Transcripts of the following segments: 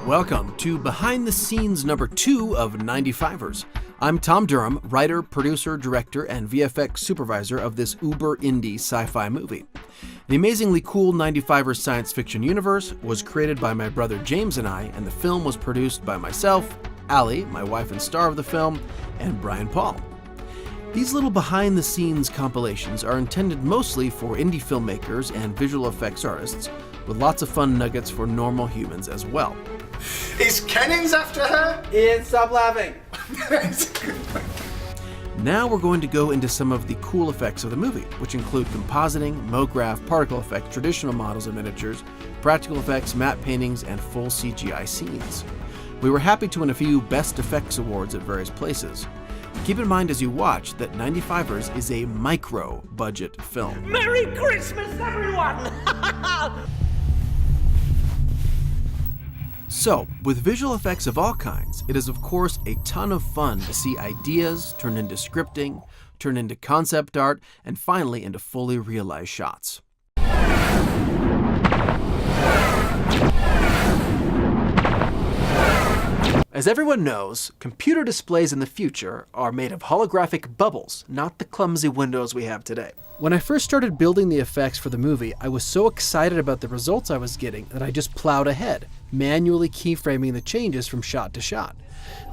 Welcome to Behind the Scenes number 2 of 95ers. I'm Tom Durham, writer, producer, director, and VFX supervisor of this uber indie sci-fi movie. The amazingly cool 95ers science fiction universe was created by my brother James and I, and the film was produced by myself, Allie, my wife and star of the film, and Brian Paul. These little behind-the-scenes compilations are intended mostly for indie filmmakers and visual effects artists, with lots of fun nuggets for normal humans as well. Is Kennings after her? Ian, stop laughing! Now we're going to go into some of the cool effects of the movie, which include compositing, mograph, particle effects, traditional models and miniatures, practical effects, matte paintings, and full CGI scenes. We were happy to win a few Best Effects awards at various places. Keep in mind as you watch that 95ers is a micro-budget film. Merry Christmas, everyone! So, with visual effects of all kinds, it is of course a ton of fun to see ideas turn into scripting, turn into concept art, and finally into fully realized shots. As everyone knows, computer displays in the future are made of holographic bubbles, not the clumsy windows we have today. When I first started building the effects for the movie, I was so excited about the results I was getting that I just plowed ahead, manually keyframing the changes from shot to shot.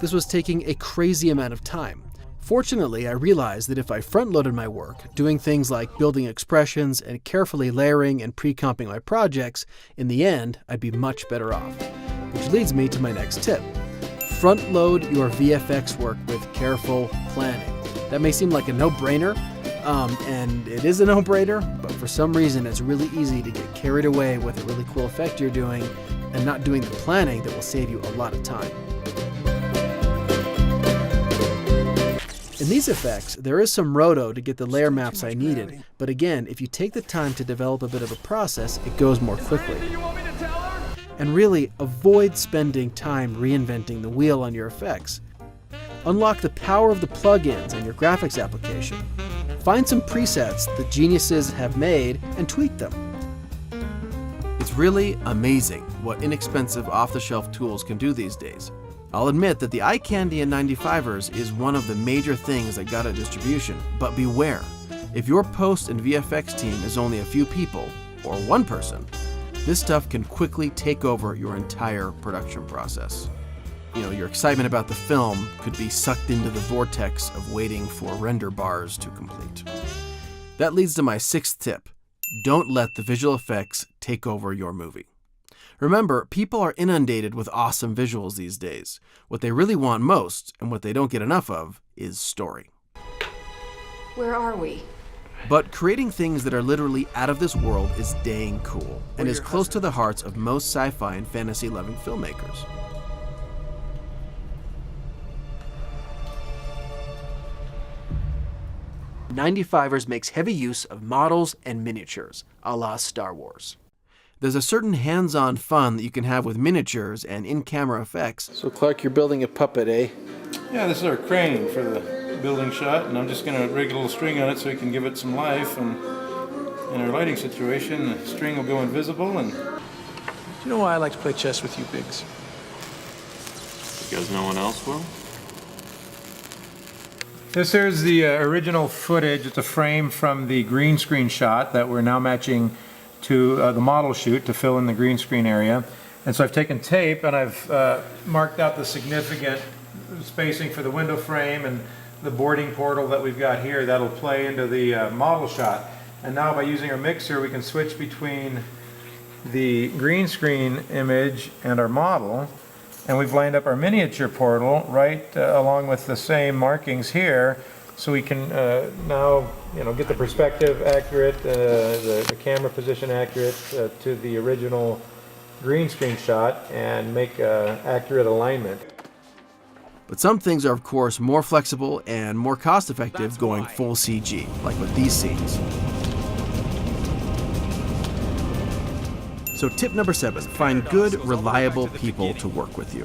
This was taking a crazy amount of time. Fortunately, I realized that if I front-loaded my work, doing things like building expressions and carefully layering and pre-comping my projects, in the end, I'd be much better off. Which leads me to my next tip. Front-load your VFX work with careful planning. That may seem like a no-brainer, and it is a no-brainer, but for some reason it's really easy to get carried away with a really cool effect you're doing and not doing the planning that will save you a lot of time. In these effects, there is some roto to get the layer maps I needed, but again, if you take the time to develop a bit of a process, it goes more quickly. And really, avoid spending time reinventing the wheel on your effects. Unlock the power of the plugins and your graphics application. Find some presets that geniuses have made and tweak them. It's really amazing what inexpensive off-the-shelf tools can do these days. I'll admit that the eye candy in 95ers is one of the major things that got a distribution, but beware. If your post and VFX team is only a few people, or one person, this stuff can quickly take over your entire production process. Your excitement about the film could be sucked into the vortex of waiting for render bars to complete. That leads to my 6th tip. Don't let the visual effects take over your movie. Remember, people are inundated with awesome visuals these days. What they really want most, and what they don't get enough of, is story. Where are we? But creating things that are literally out of this world is dang cool, and is close to the hearts of most sci-fi and fantasy-loving filmmakers. '95ers makes heavy use of models and miniatures, a la Star Wars. There's a certain hands-on fun that you can have with miniatures and in-camera effects. So Clark, you're building a puppet, eh? Yeah, this is our crane for the building shot, and I'm just going to rig a little string on it so we can give it some life, and in our lighting situation the string will go invisible. And do you know why I like to play chess with you, Biggs? Because no one else will? this here's the original footage. It's a frame from the green screen shot that we're now matching to the model shoot to fill in the green screen area. And so I've taken tape and I've marked out the significant spacing for the window frame and the boarding portal that we've got here. That'll play into the model shot. And now by using our mixer, we can switch between the green screen image and our model. And we've lined up our miniature portal right along with the same markings here, so we can now get the perspective accurate, the camera position accurate to the original green screen shot, and make accurate alignment. But some things are of course more flexible and more cost-effective going full CG, like with these scenes. So tip number 7, find good, reliable people to work with you.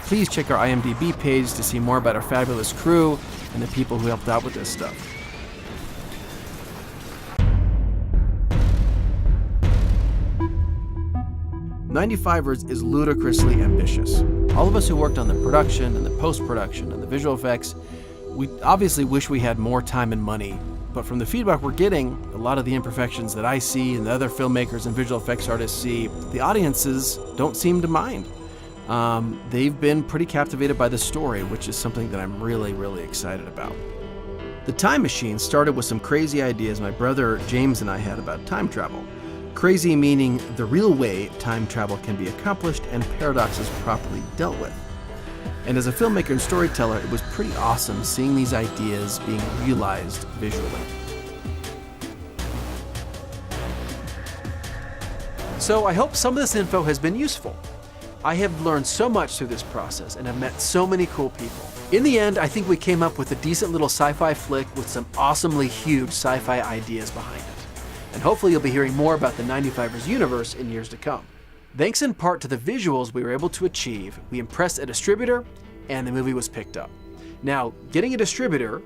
Please check our IMDb page to see more about our fabulous crew and the people who helped out with this stuff. 95ers is ludicrously ambitious. All of us who worked on the production and the post-production and the visual effects, we obviously wish we had more time and money, but from the feedback we're getting, a lot of the imperfections that I see and the other filmmakers and visual effects artists see, the audiences don't seem to mind. They've been pretty captivated by the story, which is something that I'm really, really excited about. The Time Machine started with some crazy ideas my brother James and I had about time travel. Crazy meaning the real way time travel can be accomplished and paradoxes properly dealt with. And as a filmmaker and storyteller, it was pretty awesome seeing these ideas being realized visually. So I hope some of this info has been useful. I have learned so much through this process and have met so many cool people. In the end, I think we came up with a decent little sci-fi flick with some awesomely huge sci-fi ideas behind it. And hopefully you'll be hearing more about the 95ers universe in years to come. Thanks in part to the visuals we were able to achieve, we impressed a distributor and the movie was picked up. Now, getting a distributor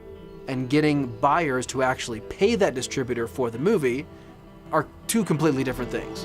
and getting buyers to actually pay that distributor for the movie are two completely different things.